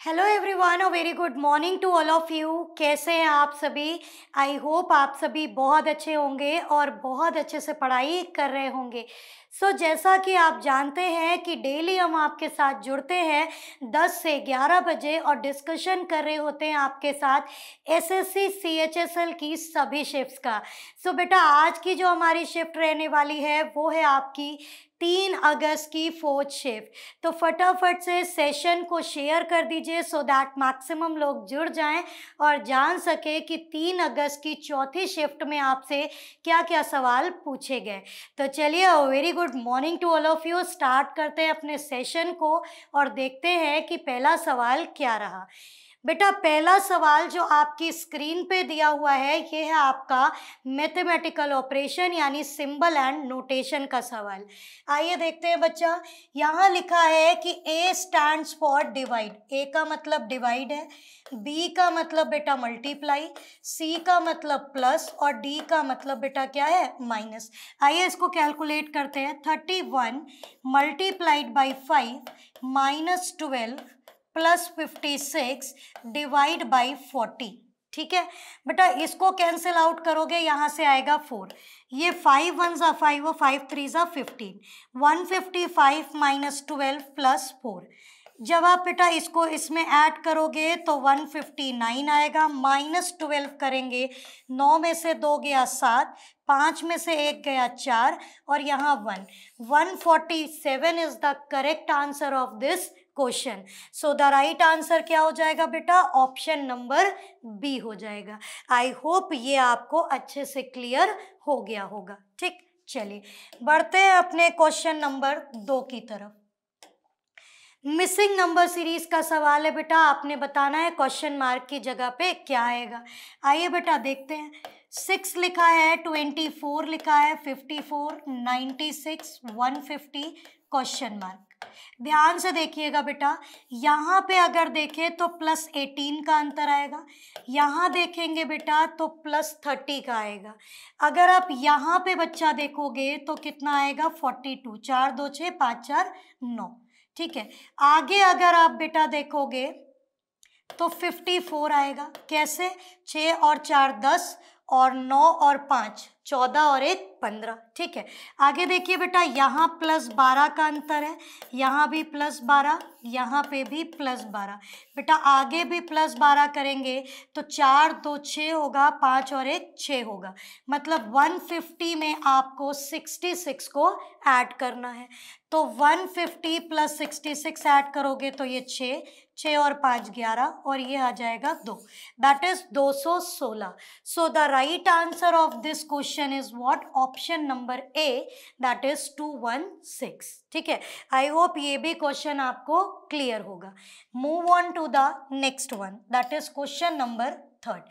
Hello everyone, a very good morning to all of you. कैसे हैं आप सभी? आई होप आप सभी बहुत अच्छे होंगे और बहुत अच्छे से पढ़ाई कर रहे होंगे। जैसा कि आप जानते हैं कि डेली हम आपके साथ जुड़ते हैं 10 से 11 बजे और डिस्कशन कर रहे होते हैं आपके साथ एसएससी सीएचएसएल की सभी शिफ्ट्स का। बेटा, आज की जो हमारी शिफ्ट रहने वाली है वो है आपकी 3 अगस्त की 4th शिफ्ट। तो फटाफट से सेशन को शेयर कर दीजिए सो दैट मैक्सिमम लोग जुड़ जाएं और जान सके कि 3 अगस्त की चौथी शिफ्ट में आपसे क्या क्या सवाल पूछे गए। तो चलिए, very good morning to all of you. Start करते हैं अपने सेशन को और देखते हैं कि पहला सवाल क्या रहा। बेटा, पहला सवाल जो आपकी स्क्रीन पे दिया हुआ है ये है आपका मैथमेटिकल ऑपरेशन यानी सिंबल एंड नोटेशन का सवाल। आइए देखते हैं बच्चा। यहाँ लिखा है कि ए स्टैंड्स फॉर डिवाइड। ए का मतलब डिवाइड है, बी का मतलब बेटा मल्टीप्लाई, सी का मतलब प्लस और डी का मतलब बेटा क्या है, माइनस। आइए इसको कैलकुलेट करते हैं। 31 multiplied by 5 minus 12 plus 56 divide by 40। ठीक है बेटा, इसको कैंसिल आउट करोगे, यहाँ से आएगा 4। ये 5 1 ज़ा 5 और 5 3 ज़ा 15। 155 माइनस 12 प्लस 4। जब आप बेटा इसको इसमें ऐड करोगे तो 159 आएगा। माइनस 12 करेंगे, 9 में से 2 गया 7, 5 में से 1 गया 4 और यहाँ 1। 147 is the correct answer of this question. So the right answer क्या हो जाएगा बेटा, ऑप्शन नंबर बी हो जाएगा। आई होप ये आपको अच्छे से क्लियर हो गया होगा। ठीक, चलिए बढ़ते हैं अपने क्वेश्चन नंबर 2 की तरफ। मिसिंग नंबर सीरीज का सवाल है बेटा, आपने बताना है क्वेश्चन मार्क की जगह पे क्या आएगा। आइए बेटा देखते हैं। 6 लिखा है, 24 लिखा है, 54, 96, 150 क्वेश्चन मार्क। ध्यान से देखिएगा बेटा, यहाँ पे अगर देखें तो प्लस 18 का अंतर आएगा, यहाँ देखेंगे बेटा तो प्लस 30 का आएगा। अगर आप यहाँ पे बच्चा देखोगे तो कितना आएगा, 42। 4 2 6 5 4 9। ठीक है, आगे अगर आप बेटा देखोगे तो 54 आएगा। कैसे, 6 और 4 10 और 9 और 5 14 और 1 15। ठीक है, आगे देखिए बेटा, यहाँ प्लस 12 का अंतर है, यहाँ भी प्लस 12, यहाँ पे भी प्लस 12। बेटा आगे भी प्लस 12 करेंगे तो 4 2 6 होगा, 5 और 1 6 होगा। मतलब 150 में आपको 66 को ऐड करना है। तो 150 प्लस 66 ऐड करोगे तो ये 6, 6 और 5 11 और ये आ जाएगा 2, that is 216। So the right answer of this question is what, option number A, that is 216। ठीक है, आई होप ये भी क्वेश्चन आपको क्लियर होगा। Move on to the next one, that is question number 3।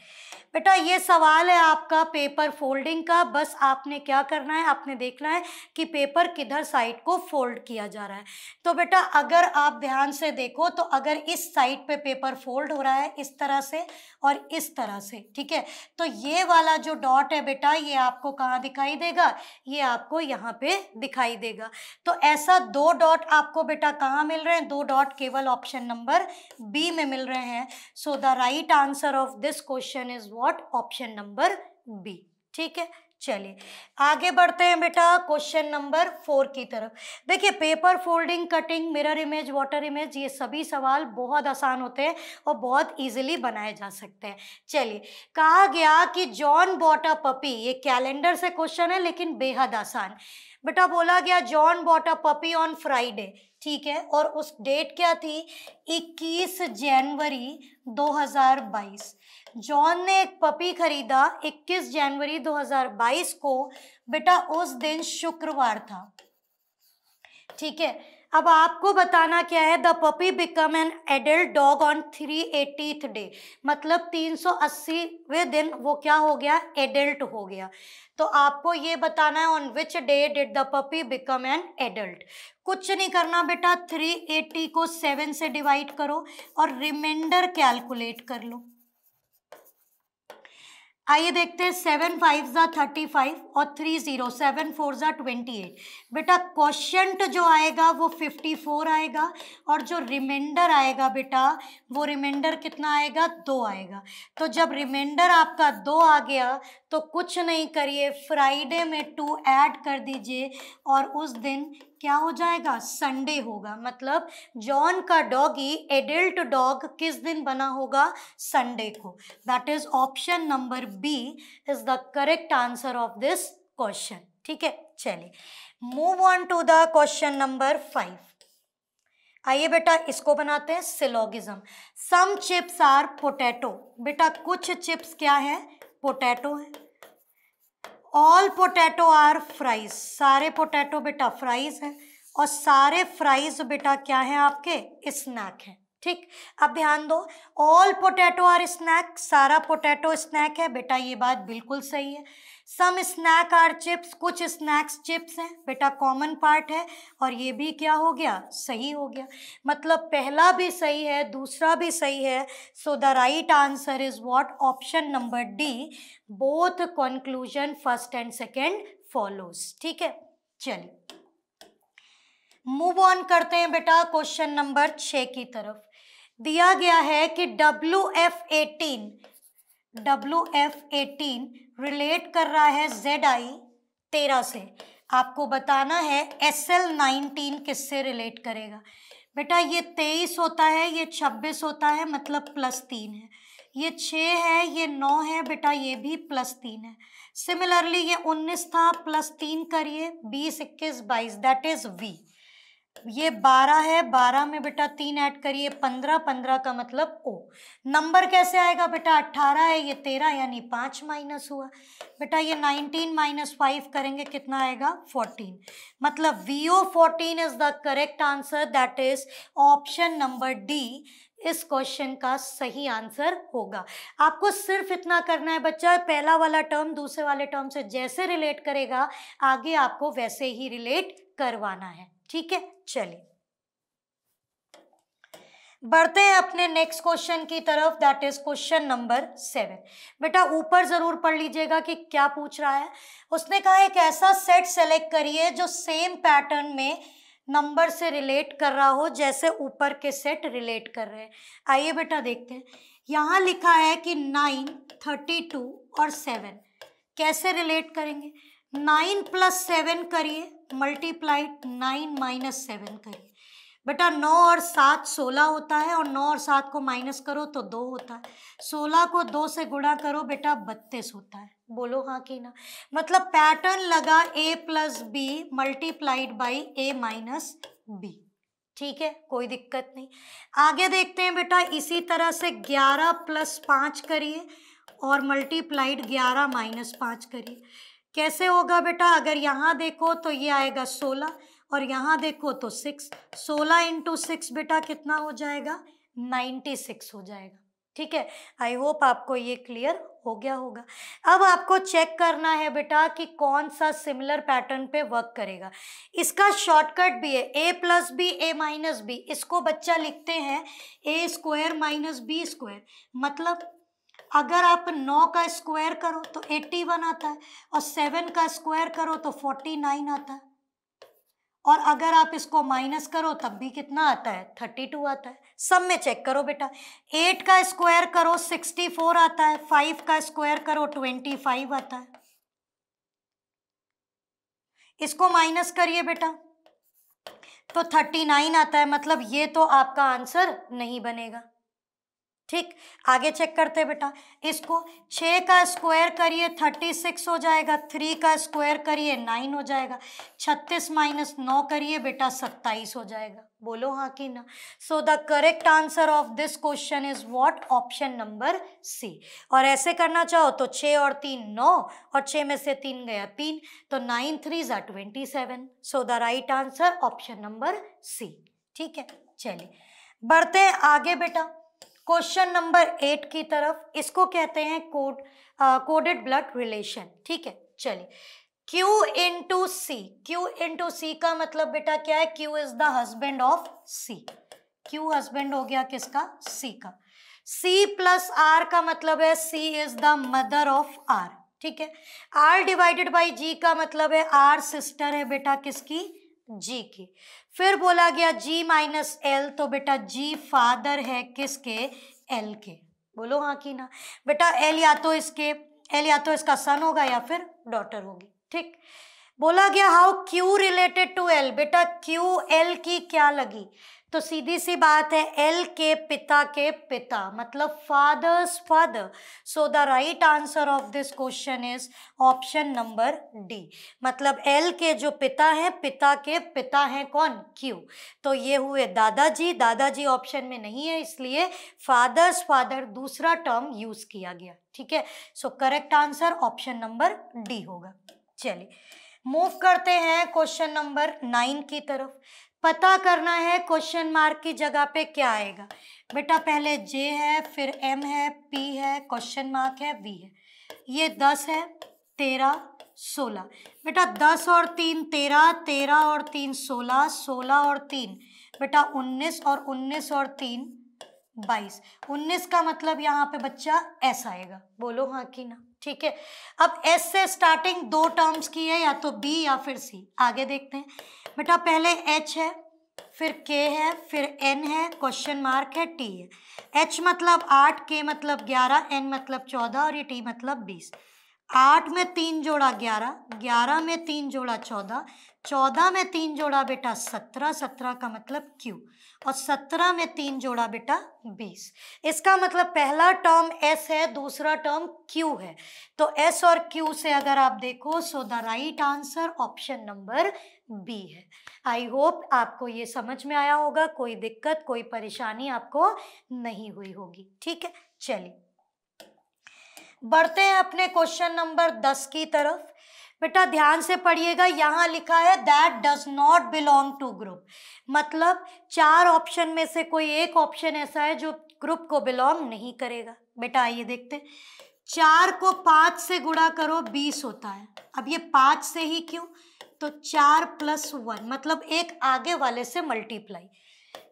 बेटा ये सवाल है आपका पेपर फोल्डिंग का। बस आपने क्या करना है, आपने देखना है कि पेपर किधर साइड को फोल्ड किया जा रहा है। तो बेटा अगर आप ध्यान से देखो तो अगर इस साइड पे पेपर फोल्ड हो रहा है इस तरह से और इस तरह से, ठीक है, तो ये वाला जो डॉट है बेटा ये आपको कहाँ दिखाई देगा, ये आपको यहाँ पे दिखाई देगा। तो ऐसा 2 डॉट आपको बेटा कहाँ मिल रहे हैं, 2 डॉट केवल ऑप्शन नंबर बी में मिल रहे हैं। So the right answer of this question is what, option number B. ठीक है, चलिए आगे बढ़ते हैं बेटा क्वेश्चन नंबर 4 की तरफ। देखिए paper folding, cutting, mirror image, water image, ये सभी सवाल बहुत आसान होते हैं और बहुत इजीली बनाए जा सकते हैं। चलिए, कहा गया कि जॉन बॉट अ पपी, ये कैलेंडर से क्वेश्चन है लेकिन बेहद आसान। बेटा बोला गया John bought a puppy on Friday, ठीक है, और उस डेट क्या थी, 21 जनवरी 2022। जॉन ने एक पपी खरीदा 21 जनवरी 2022 को। बेटा उस दिन शुक्रवार था। ठीक है, अब आपको बताना क्या है, the puppy become an adult dog on 380th day, मतलब 380वें दिन वो क्या हो गया, एडल्ट हो गया। तो आपको ये बताना है on which day did the puppy become an adult. कुछ नहीं करना बेटा, 380 को 7 से डिवाइड करो और रिमाइंडर कैलकुलेट कर लो। आइए देखते हैं 7 5 ज़ा 35 और 3 0 7 4 ज़ा 28। बेटा क्वोशंट जो आएगा वो 54 आएगा और जो रिमाइंडर आएगा बेटा वो रिमाइंडर कितना आएगा 2 आएगा। तो जब रिमाइंडर आपका 2 आ गया तो कुछ नहीं करिए, फ्राइडे में 2 ऐड कर दीजिए और उस दिन क्या हो जाएगा, संडे होगा। मतलब जॉन का डॉगी एडल्ट डॉग किस दिन बना होगा, संडे को। That is option number B is the correct answer of this question. ठीक है, चलिए move on to the question number 5। आइए बेटा इसको बनाते हैं syllogism. Some chips are potato. बेटा कुछ चिप्स क्या है, पोटैटो है। ऑल पोटैटो आर फ्राइज, सारे पोटैटो बेटा फ्राइज है और सारे फ्राइज बेटा क्या है, आपके स्नैक है। ठीक, अब ध्यान दो, ऑल पोटैटो आर स्नैक, सारा पोटैटो स्नैक है बेटा, ये बात बिल्कुल सही है। सम स्नैक आर चिप्स, कुछ स्नैक्स चिप्स हैं बेटा, कॉमन पार्ट है और ये भी क्या हो गया, सही हो गया। मतलब पहला भी सही है, दूसरा भी सही है। So the right answer is what, option number D, both conclusion first and second follows. ठीक है, चलिए मूव ऑन करते हैं बेटा क्वेश्चन नंबर 6 की तरफ। दिया गया है कि WF18 रिलेट कर रहा है ZI 13 से। आपको बताना है SL19 किससे रिलेट करेगा। बेटा ये 23 होता है, ये 26 होता है, मतलब +3 है। ये 6 है, ये 9 है बेटा, ये भी +3 है। सिमिलरली ये 19 था, +3 करिए, 20 21 22, दैट इज V। ये 12 है, 12 में बेटा 3 ऐड करिए, 15, 15 का मतलब O। नंबर कैसे आएगा बेटा, 18 है, ये 13 यानी 5 माइनस हुआ। बेटा ये 19 माइनस 5 करेंगे कितना आएगा, 14। मतलब VO14 is the correct answer, that is option number D इस क्वेश्चन का सही आंसर होगा। आपको सिर्फ इतना करना है बच्चा, पहला वाला टर्म दूसरे वाले टर्म से जैसे रिलेट करेगा आगे आपको वैसे ही रिलेट करवाना है। ठीक है, चलिए बढ़ते हैं अपने नेक्स्ट क्वेश्चन की तरफ, दैट इज क्वेश्चन नंबर 7। बेटा ऊपर जरूर पढ़ लीजिएगा कि क्या पूछ रहा है। उसने कहा एक ऐसा सेट सेलेक्ट करिए जो सेम पैटर्न में नंबर से रिलेट कर रहा हो जैसे ऊपर के सेट रिलेट कर रहे हैं। आइए बेटा देखते हैं, यहाँ लिखा है कि 9, 32 और 7 कैसे रिलेट करेंगे। 9 + 7 करिए, मल्टीप्लाइड 9 - 7 करिए। बेटा 9 और 7 16 होता है और 9 और 7 को माइनस करो तो 2 होता है। 16 को 2 से गुणा करो बेटा 32 होता है। बोलो हाँ कि ना। मतलब पैटर्न लगा A + B multiplied by A - B। ठीक है, कोई दिक्कत नहीं। आगे देखते हैं बेटा, इसी तरह से 11 + 5 करिए और मल्टीप्लाइड 11 - 5 करिए। कैसे होगा बेटा, अगर यहाँ देखो तो ये आएगा 16 और यहाँ देखो तो 6। 16 × 6 बेटा कितना हो जाएगा, 96 हो जाएगा। ठीक है, आई होप आपको ये क्लियर हो गया होगा। अब आपको चेक करना है बेटा कि कौन सा सिमिलर पैटर्न पे वर्क करेगा। इसका शॉर्टकट भी है, A + B A - B। इसको बच्चा लिखते हैं A² - B²। मतलब अगर आप 9 का स्क्वायर करो तो 81 आता है और 7 का स्क्वायर करो तो 49 आता है, और अगर आप इसको माइनस करो तब भी कितना आता है, 32 आता है। सब में चेक करो बेटा, 8 का स्क्वायर करो 64 आता है, 5 का स्क्वायर करो 25 आता है। इसको माइनस करिए बेटा तो 39 आता है। मतलब ये तो आपका आंसर नहीं बनेगा। ठीक, आगे चेक करते हैं बेटा, इसको 6 का स्क्वायर करिए 36 हो जाएगा, 3 का स्क्वायर करिए 9 हो जाएगा, 36 - 9 करिए बेटा 27 हो जाएगा। बोलो हाँ कि ना। So the correct answer of this question is what, option number C. और ऐसे करना चाहो तो 6 और 3 9 और 6 में से 3 गया 3, तो 9 3 = 27। So the right answer option number C. ठीक है, चलिए बढ़ते हैं आगे बेटा क्वेश्चन नंबर 8 की तरफ। इसको कहते हैं कोडेड ब्लड रिलेशन। ठीक है, चलिए Q × C। Q × C का मतलब बेटा क्या है, Q is the husband of C। Q husband हो गया किसका, C का। C प्लस R का मतलब है C is the mother of R, ठीक है। R डिवाइडेड बाई G का मतलब है R सिस्टर है बेटा किसकी, G की। फिर बोला गया G माइनस L, तो बेटा G फादर है किसके, L के। बोलो हाँ कि ना बेटा। L या तो इसका सन होगा या फिर डॉटर होगी, ठीक। बोला गया how Q related to L, बेटा Q L की क्या लगी, तो सीधी सी बात है L के पिता मतलब father's father. So the right answer of this question is option number D, मतलब L के जो पिता के पिता हैं कौन, Q। तो ये हुए दादाजी ऑप्शन में नहीं है, इसलिए फादर्स फादर दूसरा टर्म यूज किया गया, ठीक है। So correct answer option number D होगा। चलिए मूव करते हैं क्वेश्चन नंबर 9 की तरफ। पता करना है क्वेश्चन मार्क की जगह पे क्या आएगा। बेटा पहले J है, फिर M है, P है, क्वेश्चन मार्क है, V है। ये 10 है, 13, 16। बेटा 10 और 3 13, 13 और 3 16, 16 और 3 बेटा 19 और 19 और 3 22। 19 का मतलब यहाँ पे बच्चा S आएगा, बोलो हाँ कि ना, ठीक है। अब S से स्टार्टिंग दो टर्म्स की है, या तो B या फिर C। आगे देखते हैं बेटा, पहले H है, फिर K है, फिर N है, क्वेश्चन मार्क है, T है। H मतलब 8, K मतलब 11, N मतलब 14 और ये T मतलब 20। 8 में 3 जोड़ा 11, 11 में 3 जोड़ा 14, 14 में 3 जोड़ा बेटा 17, 17 का मतलब Q, और 17 में 3 जोड़ा बेटा 20। इसका मतलब पहला टर्म S है, दूसरा टर्म Q है। तो S और Q से अगर आप देखो, सो the right answer option number B है। आई होप आपको ये समझ में आया होगा, कोई दिक्कत कोई परेशानी आपको नहीं हुई होगी, ठीक है। चलिए बढ़ते हैं अपने क्वेश्चन नंबर 10 की तरफ। बेटा ध्यान से पढ़िएगा, यहाँ लिखा है that does not belong to group, मतलब 4 ऑप्शन में से कोई एक ऑप्शन ऐसा है जो ग्रुप को बिलोंग नहीं करेगा। बेटा आइए देखते हैं, 4 को 5 से गुणा करो 20 होता है। अब ये 5 से ही क्यों, तो 4 + 1 मतलब एक आगे वाले से मल्टीप्लाई।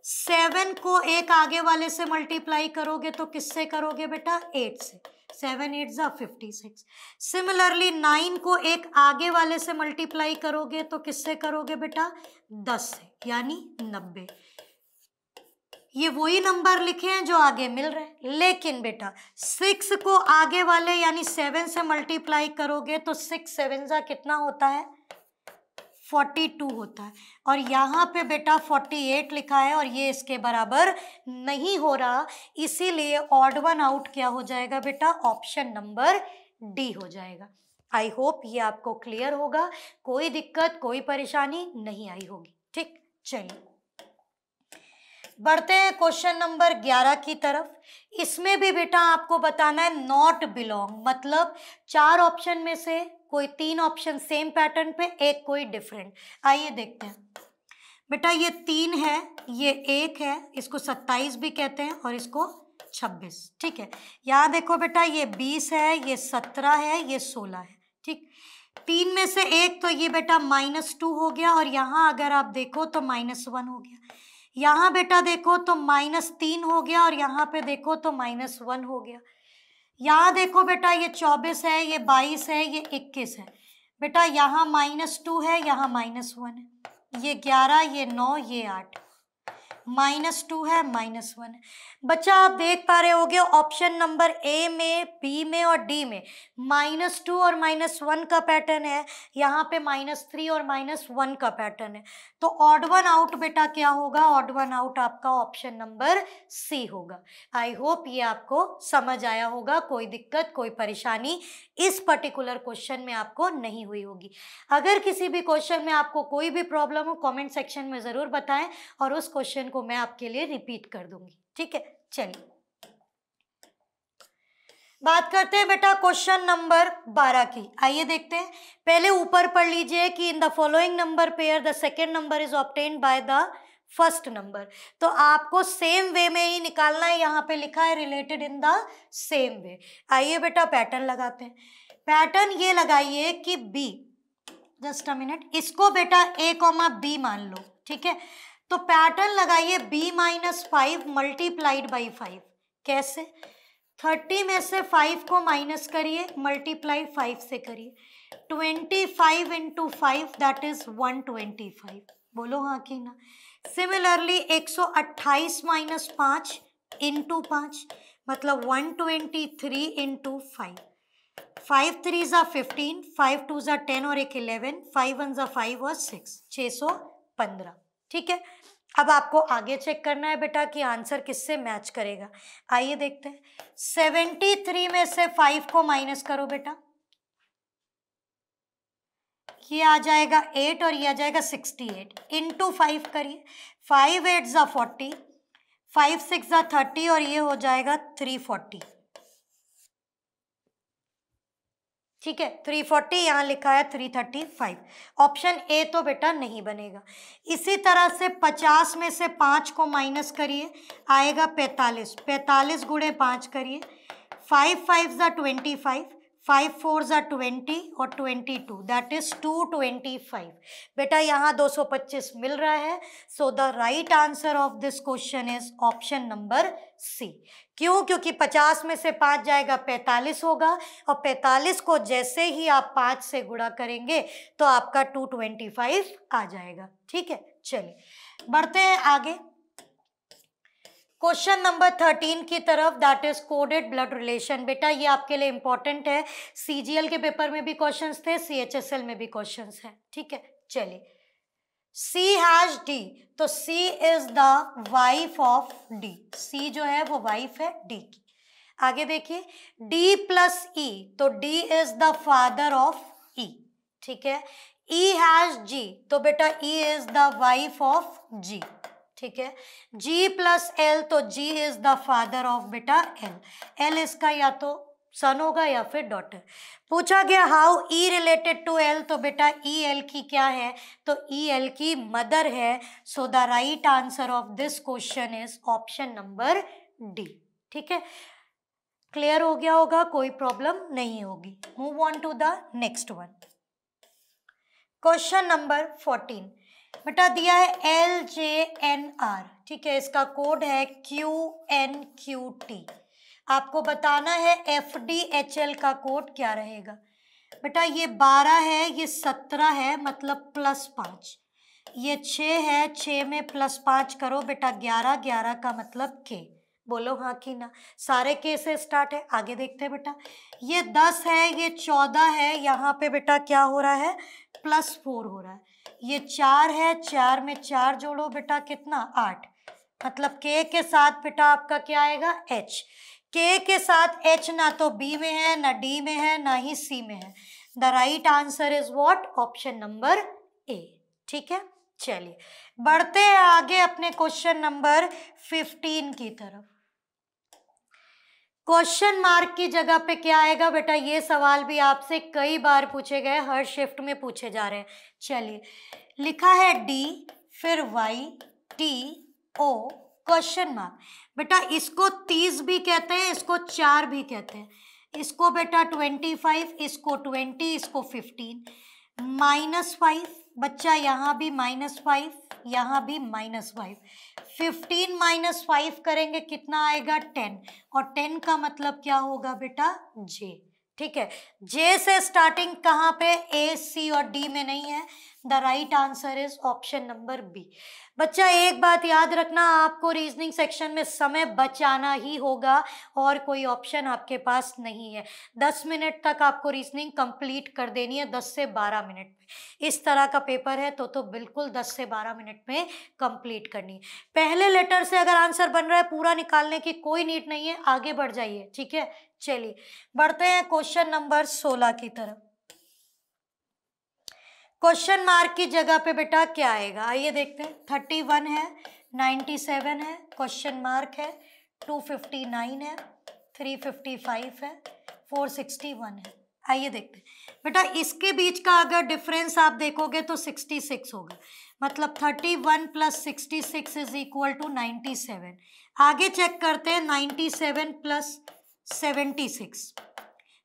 7 को एक आगे वाले से मल्टीप्लाई करोगे तो किससे करोगे बेटा, 8 से। 7 8 = 56। सिमिलरली 9 को एक आगे वाले से मल्टीप्लाई करोगे तो किससे करोगे बेटा, 10 से, यानी 90। ये वही नंबर लिखे हैं जो आगे मिल रहे हैं, लेकिन बेटा 6 को आगे वाले यानी 7 से मल्टीप्लाई करोगे तो 6 7 सा कितना होता है, 42 होता है। और यहाँ पे बेटा 48 लिखा है और ये इसके बराबर नहीं हो रहा, इसीलिए ऑड वन आउट क्या हो जाएगा बेटा, ऑप्शन नंबर डी हो जाएगा। आई होप ये आपको क्लियर होगा, कोई दिक्कत कोई परेशानी नहीं आई होगी, ठीक। चलिए बढ़ते हैं क्वेश्चन नंबर 11 की तरफ। इसमें भी बेटा आपको बताना है नॉट बिलोंग, मतलब 4 ऑप्शन में से कोई 3 ऑप्शन सेम पैटर्न पे, एक कोई डिफरेंट। आइए देखते हैं बेटा, ये 3 है, ये 1 है, इसको 27 भी कहते हैं और इसको 26, ठीक है। यहाँ देखो बेटा, ये 20 है, ये 17 है, ये 16 है, ठीक। 3 में से एक तो ये बेटा -2 हो गया, और यहाँ अगर आप देखो तो -1 हो गया। यहाँ बेटा देखो तो -3 हो गया, और यहाँ पे देखो तो -1 हो गया। यहाँ देखो बेटा, ये 24 है, ये 22 है, ये 21 है। बेटा यहाँ -2 है, यहाँ -1 है, ये 11, ये 9, ये 8, -2 है, -1 है। बच्चा आप देख पा रहे होगे ऑप्शन नंबर ए में, बी में और डी में -2 और -1 का पैटर्न है, यहाँ पे -3 और -1 का पैटर्न है। तो ऑड वन आउट बेटा क्या होगा, ऑड वन आउट आपका ऑप्शन नंबर सी होगा। आई होप ये आपको समझ आया होगा, कोई दिक्कत कोई परेशानी इस पर्टिकुलर क्वेश्चन में आपको नहीं हुई होगी। अगर किसी भी क्वेश्चन में आपको कोई भी प्रॉब्लम हो, कमेंट सेक्शन में ज़रूर बताएं और उस क्वेश्चन को मैं आपके लिए रिपीट कर दूंगी, ठीक है। चलिए बात करते हैं बेटा क्वेश्चन नंबर 12 की। आइए देखते हैं, पहले ऊपर पढ़ लीजिए कि in the following number pair the second number is obtained by the first number. तो आपको सेम वे में ही निकालना है, यहाँ पे लिखा है related in the same way. आइए बेटा पैटर्न लगाते हैं। पैटर्न ये लगाइए कि बी, जस्ट अ मिनट, इसको बेटा a, b मान लो, ठीक है। तो पैटर्न लगाइए b - 5 × 5 कैसे? 30 में से 5 को माइनस करिए, मल्टीप्लाई 5 से करिए। 25 इंटू 5 दैट इज 125। बोलो हाँ कि ना? सिमिलरली 128 माइनस 5 इंटू 5 मतलब 123 इंटू 5। 5 3 ज़ा 15, 5 2 ज़ा 10 और एक 11, 5 1 ज़ा 5 और 6, 615। ठीक है, अब आपको आगे चेक करना है बेटा कि आंसर किससे मैच करेगा। आइए देखते हैं। 73 में से 5 को माइनस करो बेटा, ये आ जाएगा 8 और ये आ जाएगा 68। इंटू 5 करिए, 5 8 ज़ा 40, 5 6 ज़ा 30 और ये हो जाएगा 340। ठीक है, 340 यहाँ लिखा है 335। ऑप्शन ए तो बेटा नहीं बनेगा। इसी तरह से 50 में से 5 को माइनस करिए, आएगा 45। 45 गुणे 5 करिए, 5 5 ज़ा 25, 5 4 ज़ा 20 और 22 दैट इज 225। बेटा यहाँ 225 मिल रहा है। So the right answer of this question is option number C. क्यों? क्योंकि 50 में से 5 जाएगा 45 होगा, और 45 को जैसे ही आप 5 से गुणा करेंगे तो आपका 225 आ जाएगा। ठीक है, चलिए बढ़ते हैं आगे क्वेश्चन नंबर 13 की तरफ, that is coded blood relation. बेटा ये आपके लिए इंपॉर्टेंट है, सीजीएल के पेपर में भी क्वेश्चंस थे, सीएचएसएल में भी क्वेश्चंस हैं। ठीक है, चलिए C हैज D, तो C is the wife of D। C जो है वो वाइफ है D की। आगे देखिए D प्लस E, तो D is the father of E। ठीक है, E हैज G, तो बेटा E is the wife of G। ठीक है, G प्लस L, तो G is the father of बेटा L। L इसका या तो सन होगा या फिर डॉटर। पूछा गया how E related to L, तो बेटा ई एल की क्या है? तो ई एल की मदर है। So the right answer of this question is option number D. ठीक है, क्लियर हो गया होगा, कोई प्रॉब्लम नहीं होगी। Move on to the next one. Question number 14 बेटा दिया है LJNR। ठीक है, इसका कोड है QNQT। आपको बताना है FDHL का कोड क्या रहेगा। बेटा ये 12 है, ये 17 है, मतलब +5। ये 6 है, 6 में +5 करो बेटा 11, 11 का मतलब K। बोलो हाँ कि ना? सारे K से स्टार्ट है। आगे देखते हैं बेटा, ये 10 है, ये 14 है, यहाँ पे बेटा क्या हो रहा है? +4 हो रहा है। ये 4 है, 4 में 4 जोड़ो बेटा कितना? 8, मतलब K के साथ बेटा आपका क्या आएगा? H। K के साथ H ना तो B में है, ना D में है, ना ही C में है। The right answer is what? Option number ए। ठीक है, चलिए बढ़ते हैं आगे अपने क्वेश्चन नंबर 15 की तरफ। क्वेश्चन मार्क की जगह पे क्या आएगा बेटा? ये सवाल भी आपसे कई बार पूछे गए, हर शिफ्ट में पूछे जा रहे हैं। चलिए लिखा है D, फिर YTO क्वेश्चन मार्क। बेटा इसको 30 भी कहते हैं, इसको 4 भी कहते हैं। इसको बेटा 25, इसको 20, इसको 15। -5 बच्चा, यहाँ भी -5, यहाँ भी -5। 15 - 5 करेंगे कितना आएगा? 10, और 10 का मतलब क्या होगा बेटा? J। ठीक है, J से स्टार्टिंग कहाँ पे? A, C और D में नहीं है। The right answer is option number B. बच्चा एक बात याद रखना, आपको रीजनिंग सेक्शन में समय बचाना ही होगा और कोई ऑप्शन आपके पास नहीं है। 10 मिनट तक आपको रीजनिंग कंप्लीट कर देनी है, 10 से 12 मिनट में। इस तरह का पेपर है तो बिल्कुल 10 से 12 मिनट में कंप्लीट करनी है। पहले लेटर से अगर आंसर बन रहा है, पूरा निकालने की कोई नीड नहीं है, आगे बढ़ जाइए। ठीक है, चलिए बढ़ते हैं क्वेश्चन नंबर 16 की तरफ। क्वेश्चन मार्क की जगह पे बेटा क्या आएगा? आइए देखते हैं। 31 है, 97 है, क्वेश्चन मार्क है, 259 है, 355 है, 461 है। आइए देखते हैं बेटा, इसके बीच का अगर डिफरेंस आप देखोगे तो 66 होगा, मतलब 31 + 66 इज इक्वल टू 97। आगे चेक करते हैं, 97 + 76,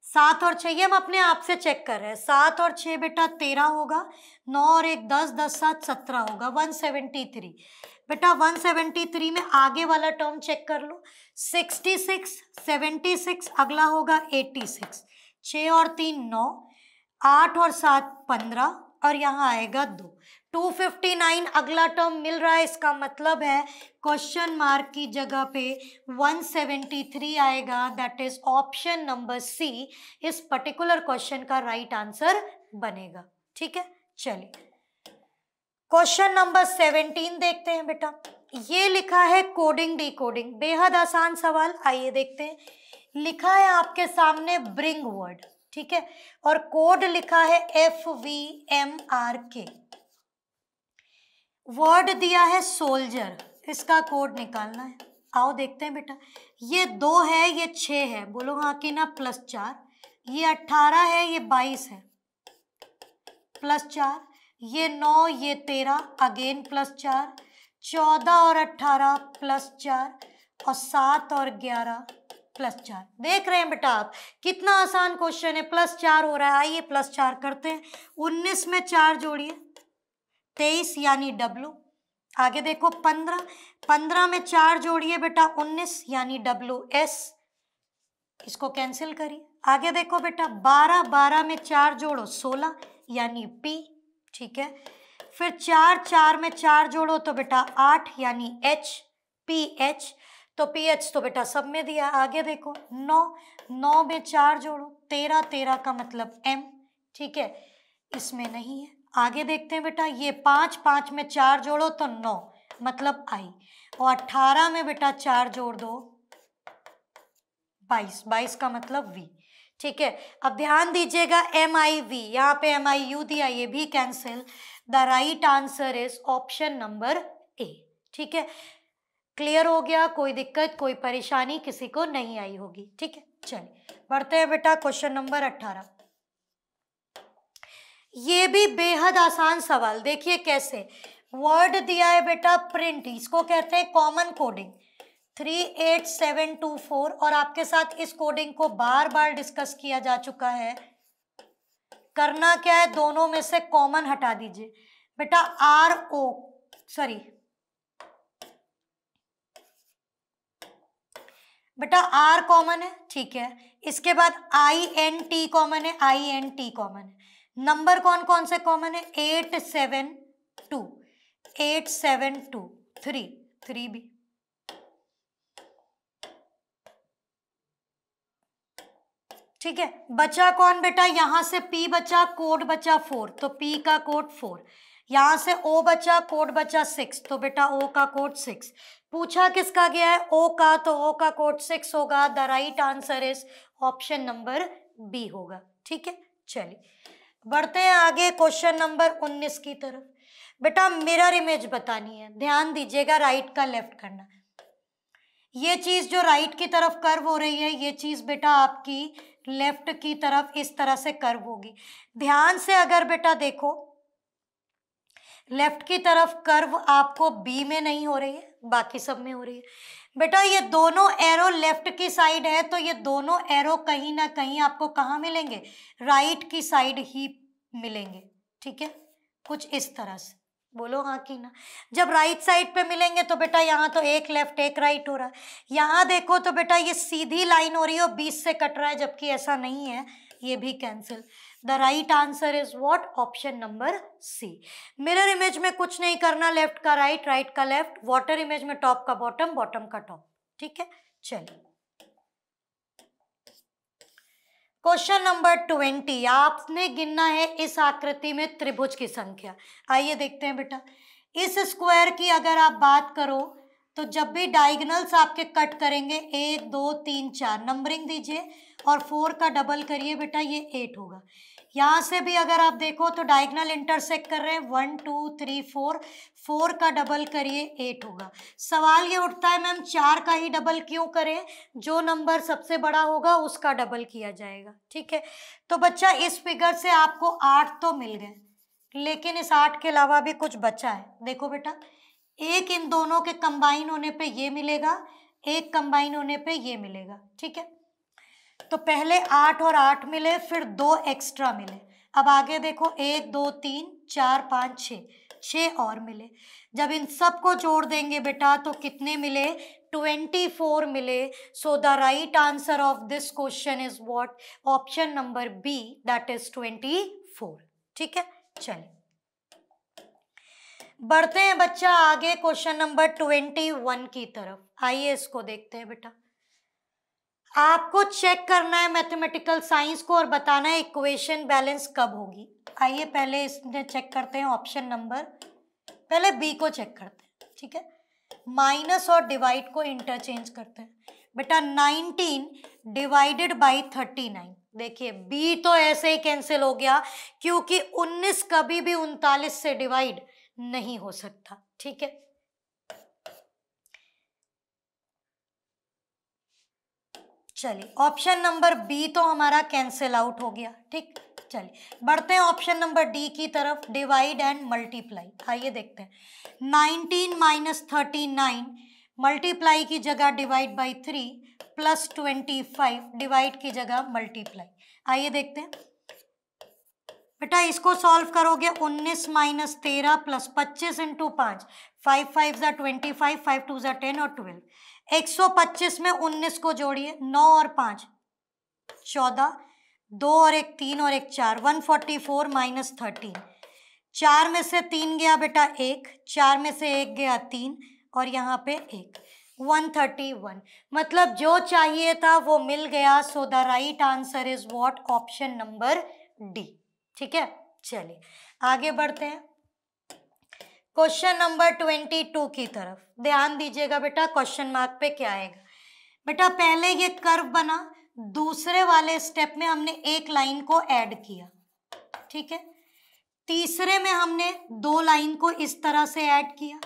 7 और 6, ये हम अपने आप से चेक कर रहे हैं। 7 और 6 बेटा 13 होगा, 9 और 1 10, 10 7 17 होगा, 173। बेटा 173 में आगे वाला टर्म चेक कर लो, 66, 76, अगला होगा 86, 6 और 3 9, 8 और 7 15, और यहाँ आएगा 2, 259 अगला टर्म मिल रहा है। इसका मतलब है क्वेश्चन मार्क की जगह पे 173 आएगा। That is option number C इस पर्टिकुलर क्वेश्चन का राइट आंसर बनेगा। ठीक है, चलिए क्वेश्चन नंबर 17 देखते हैं बेटा। ये लिखा है कोडिंग डिकोडिंग, बेहद आसान सवाल, आइए देखते हैं। लिखा है आपके सामने ब्रिंग वर्ड, ठीक है, और कोड लिखा है FVMRK। वर्ड दिया है सोल्जर, इसका कोड निकालना है। आओ देखते हैं बेटा। ये 2 है, ये 6 है, बोलो हाँ कि ना, +4। ये 18 है, ये 22 है, +4। ये 9, ये 13, अगेन +4, 14 और 18 +4, और 7 और 11 +4। देख रहे हैं बेटा आप कितना आसान क्वेश्चन है, +4 हो रहा है। आइए +4 करते हैं। 19 में 4 जोड़िए, 23 यानी W। आगे देखो 15, 15 में 4 जोड़िए बेटा, 19 यानी WS। इसको कैंसिल करिए। आगे देखो बेटा 12, 12 में 4 जोड़ो, 16 यानी P। ठीक है, फिर 4, 4 में 4 जोड़ो तो बेटा 8 यानी H, PH। तो PH तो बेटा सब में दिया। आगे देखो 9, 9 में 4 जोड़ो, 13, 13 का मतलब M। ठीक है, इसमें नहीं है। आगे देखते हैं बेटा, ये 5, 5 में 4 जोड़ो तो 9 मतलब I, और 18 में बेटा 4 जोड़ दो 22, 22 का मतलब V। ठीक है, अब ध्यान दीजिएगा MIV, यहाँ पे MIU दिया, ये भी cancel. The right answer is option number A। ठीक है, क्लियर हो गया, कोई दिक्कत कोई परेशानी किसी को नहीं आई होगी। ठीक है, चलिए बढ़ते हैं बेटा क्वेश्चन नंबर 18। ये भी बेहद आसान सवाल, देखिए कैसे। वर्ड दिया है बेटा प्रिंट, इसको कहते हैं कॉमन कोडिंग 38724, और आपके साथ इस कोडिंग को बार बार डिस्कस किया जा चुका है। करना क्या है, दोनों में से कॉमन हटा दीजिए बेटा। बेटा R कॉमन है, ठीक है। इसके बाद INT कॉमन है, INT कॉमन है। नंबर कौन कौन से कॉमन है, 872, 872, 3, 3 भी। ठीक है, बचा कौन बेटा, यहां से P बचा, कोड बचा 4, तो P का कोड 4। यहां से O बचा, कोड बचा 6, तो बेटा O का कोड 6। पूछा किसका गया है, O का, तो O का कोड 6 होगा। The right answer is option number B होगा। ठीक है, चलिए बढ़ते हैं आगे क्वेश्चन नंबर 19 की तरफ। बेटा मिरर इमेज बतानी है, ध्यान दीजिएगा, राइट का लेफ्ट करना। ये चीज जो राइट की तरफ कर्व हो रही है, ये चीज बेटा आपकी लेफ्ट की तरफ इस तरह से कर्व होगी। ध्यान से अगर बेटा देखो, लेफ्ट की तरफ कर्व आपको बी में नहीं हो रही है, बाकी सब में हो रही है। बेटा ये दोनों एरो लेफ्ट की साइड है, तो ये दोनों एरो कहीं ना कहीं आपको कहाँ मिलेंगे, राइट की साइड ही मिलेंगे। ठीक है, कुछ इस तरह से, बोलो हाँ कि ना। जब राइट साइड पे मिलेंगे तो बेटा यहाँ तो एक लेफ्ट एक राइट हो रहा है। यहाँ देखो तो बेटा ये सीधी लाइन हो रही है और बीच से कट रहा है, जबकि ऐसा नहीं है, ये भी cancel. The right answer is what, option number C. Mirror image में कुछ नहीं करना, लेफ्ट का राइट, राइट का लेफ्ट। वाटर इमेज में टॉप का बॉटम, बॉटम का टॉप। ठीक है, चलिए क्वेश्चन नंबर 20। आपने गिनना है इस आकृति में त्रिभुज की संख्या। आइए देखते हैं बेटा, इस स्क्वायर की अगर आप बात करो तो जब भी डायगोनल्स आपके कट करेंगे 1 2 3 4 नंबरिंग दीजिए और 4 का डबल करिए बेटा, ये 8 होगा। यहाँ से भी अगर आप देखो तो डायगोनल इंटरसेक्ट कर रहे हैं 1 2 3 4, 4 का डबल करिए 8 होगा। सवाल ये उठता है मैम 4 का ही डबल क्यों करें, जो नंबर सबसे बड़ा होगा उसका डबल किया जाएगा। ठीक है, तो बच्चा इस फिगर से आपको 8 तो मिल गए, लेकिन इस 8 के अलावा भी कुछ बचा है। देखो बेटा, एक इन दोनों के कंबाइन होने पे ये मिलेगा, एक कंबाइन होने पे ये मिलेगा। ठीक है, तो पहले 8 और 8 मिले, फिर 2 एक्स्ट्रा मिले। अब आगे देखो 1 2 3 4 5 6, 6 और मिले। जब इन सबको जोड़ देंगे बेटा तो कितने मिले? 24 मिले। So the right answer of this question is what? Option number B, that is 24। ठीक है, चलिए बढ़ते हैं बच्चा आगे क्वेश्चन नंबर 21 की तरफ। आइए इसको देखते हैं बेटा। आपको चेक करना है मैथमेटिकल साइंस को और बताना है इक्वेशन बैलेंस कब होगी। आइए पहले इसमें चेक करते हैं ऑप्शन नंबर, पहले बी को चेक करते हैं। ठीक है, माइनस और डिवाइड को इंटरचेंज करते हैं बेटा। 19 डिवाइडेड बाई 39, देखिए बी तो ऐसे ही कैंसिल हो गया क्योंकि 19 कभी भी 39 से डिवाइड नहीं हो सकता। ठीक है, चलिए ऑप्शन नंबर बी तो हमारा कैंसिल आउट हो गया। ठीक, चलिए बढ़ते हैं ऑप्शन नंबर डी की तरफ, डिवाइड एंड मल्टीप्लाई। आइए देखते हैं 19 माइनस 39, मल्टीप्लाई की जगह डिवाइड बाई 3, प्लस 25 डिवाइड की जगह मल्टीप्लाई। आइए देखते हैं बेटा, इसको सॉल्व करोगे 19 माइनस 13 प्लस 25 इंटू 5, 5 5 ज़ा 25, 5 2 ज़ा 10 और 12। 125 में 19 को जोड़िए, 9 और 5 14, 2 और 1 3 और 1 4, 144 माइनस 13। 4 में से 3 गया बेटा 1, 4 में से 1 गया 3 और यहाँ पे 1, 131। मतलब जो चाहिए था वो मिल गया। सो the right answer is what? Option number D. ठीक है, चलिए आगे बढ़ते हैं क्वेश्चन नंबर 22 की तरफ। ध्यान दीजिएगा बेटा, क्वेश्चन मार्क पे क्या आएगा। बेटा पहले ये कर्व बना, दूसरे वाले स्टेप में हमने एक लाइन को ऐड किया। ठीक है, तीसरे में हमने 2 लाइन को इस तरह से ऐड किया।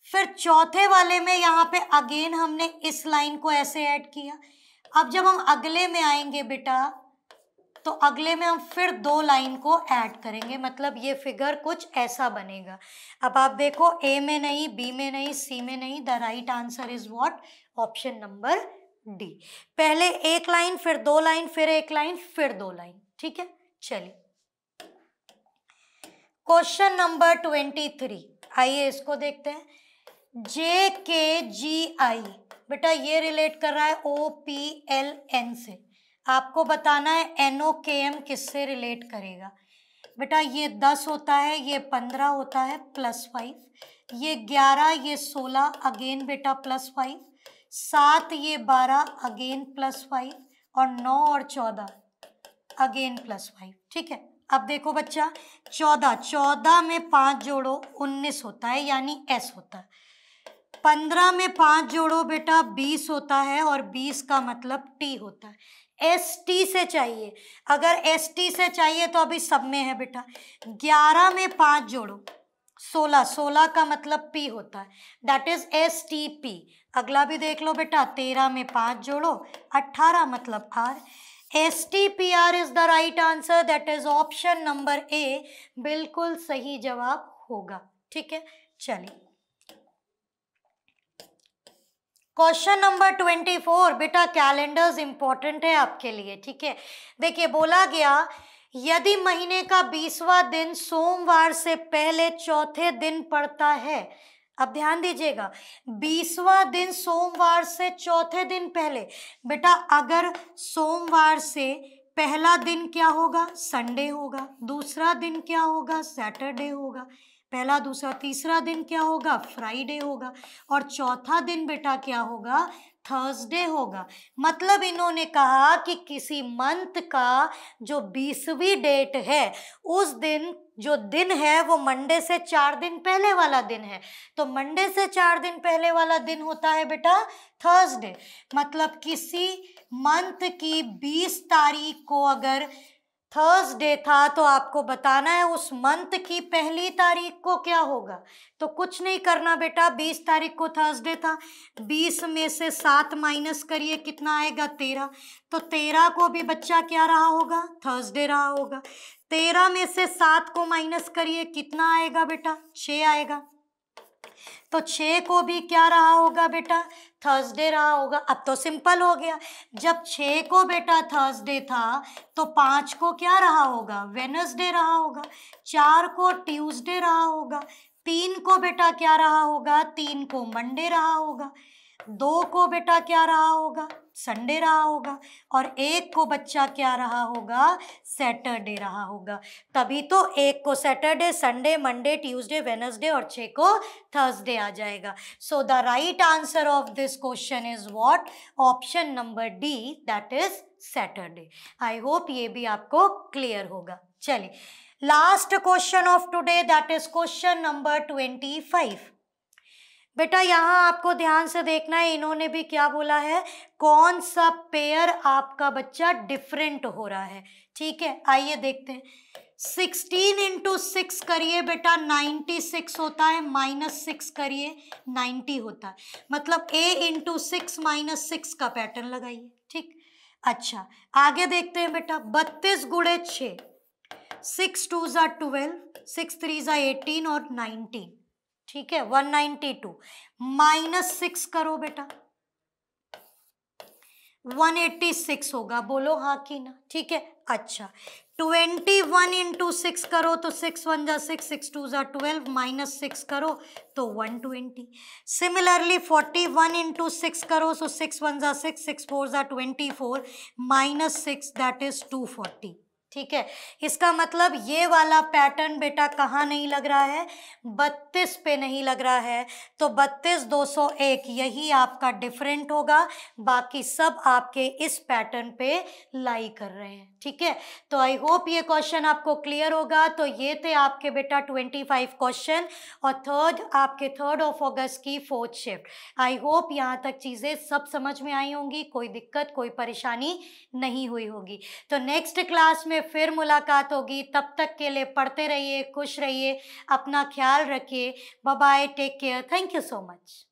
फिर चौथे वाले में यहाँ पे अगेन हमने इस लाइन को ऐसे ऐड किया। अब जब हम अगले में आएंगे बेटा तो अगले में हम फिर 2 लाइन को ऐड करेंगे, मतलब ये फिगर कुछ ऐसा बनेगा। अब आप देखो, ए में नहीं, बी में नहीं, सी में नहीं, the right answer is what? Option number D. पहले एक लाइन, फिर 2 लाइन, फिर एक लाइन, फिर 2 लाइन। ठीक है, चलिए क्वेश्चन नंबर 23। आइए इसको देखते हैं। जे के जी आई, बेटा ये रिलेट कर रहा है ओ पी एल एन से। आपको बताना है एनओ के एम किससे रिलेट करेगा। बेटा ये 10 होता है, ये 15 होता है, प्लस 5, ये 11, ये 16, अगेन बेटा प्लस 5, 7 ये 12, अगेन प्लस 5 और 9 और 14 अगेन प्लस 5। ठीक है, अब देखो बच्चा 14 में 5 जोड़ो 19 होता है, यानी एस होता है। 15 में 5 जोड़ो बेटा 20 होता है और 20 का मतलब टी होता है। एस टी से चाहिए, अगर एस टी से चाहिए तो अभी सब में है बेटा। 11 में 5 जोड़ो 16, 16 का मतलब पी होता है, that is S T P. अगला भी देख लो बेटा, 13 में 5 जोड़ो 18 मतलब R. S T P R is the right answer, that is option number A, बिल्कुल सही जवाब होगा। ठीक है, चलिए क्वेश्चन नंबर 24। बेटा कैलेंडर्स इंपॉर्टेंट है आपके लिए। ठीक है, देखिए बोला गया यदि महीने का 20वां दिन सोमवार से पहले चौथे दिन पड़ता है। अब ध्यान दीजिएगा, 20वां दिन सोमवार से चौथे दिन पहले। बेटा अगर सोमवार से पहला दिन क्या होगा? संडे होगा। दूसरा दिन क्या होगा? सैटरडे होगा। पहला, दूसरा, तीसरा दिन क्या होगा? फ्राइडे होगा। और चौथा दिन बेटा क्या होगा? थर्सडे होगा। मतलब इन्होंने कहा कि किसी मंथ का जो 20वीं डेट है उस दिन जो दिन है वो मंडे से 4 दिन पहले वाला दिन है। तो मंडे से 4 दिन पहले वाला दिन होता है बेटा थर्सडे। मतलब किसी मंथ की 20 तारीख को अगर थर्सडे था तो आपको बताना है उस मंथ की पहली तारीख को क्या होगा। तो कुछ नहीं करना बेटा, 20 तारीख को थर्सडे था, 20 में से 7 माइनस करिए, कितना आएगा? 13। तो 13 को भी बच्चा क्या रहा होगा? थर्सडे रहा होगा। 13 में से 7 को माइनस करिए, कितना आएगा बेटा? 6 आएगा। तो 6 को भी क्या रहा होगा बेटा, थर्सडे रहा होगा। अब तो सिंपल हो गया, जब 6 को बेटा थर्सडे था तो 5 को क्या रहा होगा, वेनसडे रहा होगा। 4 को ट्यूसडे रहा होगा। 3 को बेटा क्या रहा होगा, 3 को मंडे रहा होगा। 2 को बेटा क्या रहा होगा, संडे रहा होगा। और 1 को बच्चा क्या रहा होगा, सैटरडे रहा होगा। तभी तो 1 को Saturday, Sunday, Monday, Tuesday, Wednesday और 6 को थर्सडे आ जाएगा। सो the right answer of this question is what, option number D, that is Saturday. I hope ये भी आपको क्लियर होगा। चलिए last question of today, that is question number 25। बेटा यहाँ आपको ध्यान से देखना है, इन्होंने भी क्या बोला है, कौन सा पेयर आपका बच्चा डिफरेंट हो रहा है। ठीक है, आइए देखते हैं। 16 इंटू 6 करिए बेटा 96 होता है, -6 करिए 90 होता है। मतलब a इंटू 6 -6 का पैटर्न लगाइए। ठीक, अच्छा आगे देखते हैं बेटा। 32 गुणे 6, 6 2 ज़ा 12, 6 3 ज़ा 18 और 19। ठीक है, 192 -6 करो बेटा, 186 होगा। बोलो हाँ कि ना। ठीक है, अच्छा 21 इंटू 6 करो तो 6 1 ज़ा 6, 6 2 ज़ा 12, -6 करो तो 120। सिमिलरली 41 इंटू 6 करो तो 6 1 ज़ा 6, 6 4 ज़ा 24, -6 दैट इज 240। ठीक है, इसका मतलब ये वाला पैटर्न बेटा कहाँ नहीं लग रहा है, 32 पे नहीं लग रहा है। तो 32 201 यही आपका डिफरेंट होगा, बाकी सब आपके इस पैटर्न पे लाई कर रहे हैं। ठीक है, तो आई होप ये क्वेश्चन आपको क्लियर होगा। तो ये थे आपके बेटा 25 क्वेश्चन और आपके 3 अगस्त की 4th शिफ्ट। आई होप यहाँ तक चीज़ें सब समझ में आई होंगी, कोई दिक्कत कोई परेशानी नहीं हुई होगी। तो नेक्स्ट क्लास में फिर मुलाकात होगी, तब तक के लिए पढ़ते रहिए, खुश रहिए, अपना ख्याल रखिए। Bye bye, take care, thank you so much.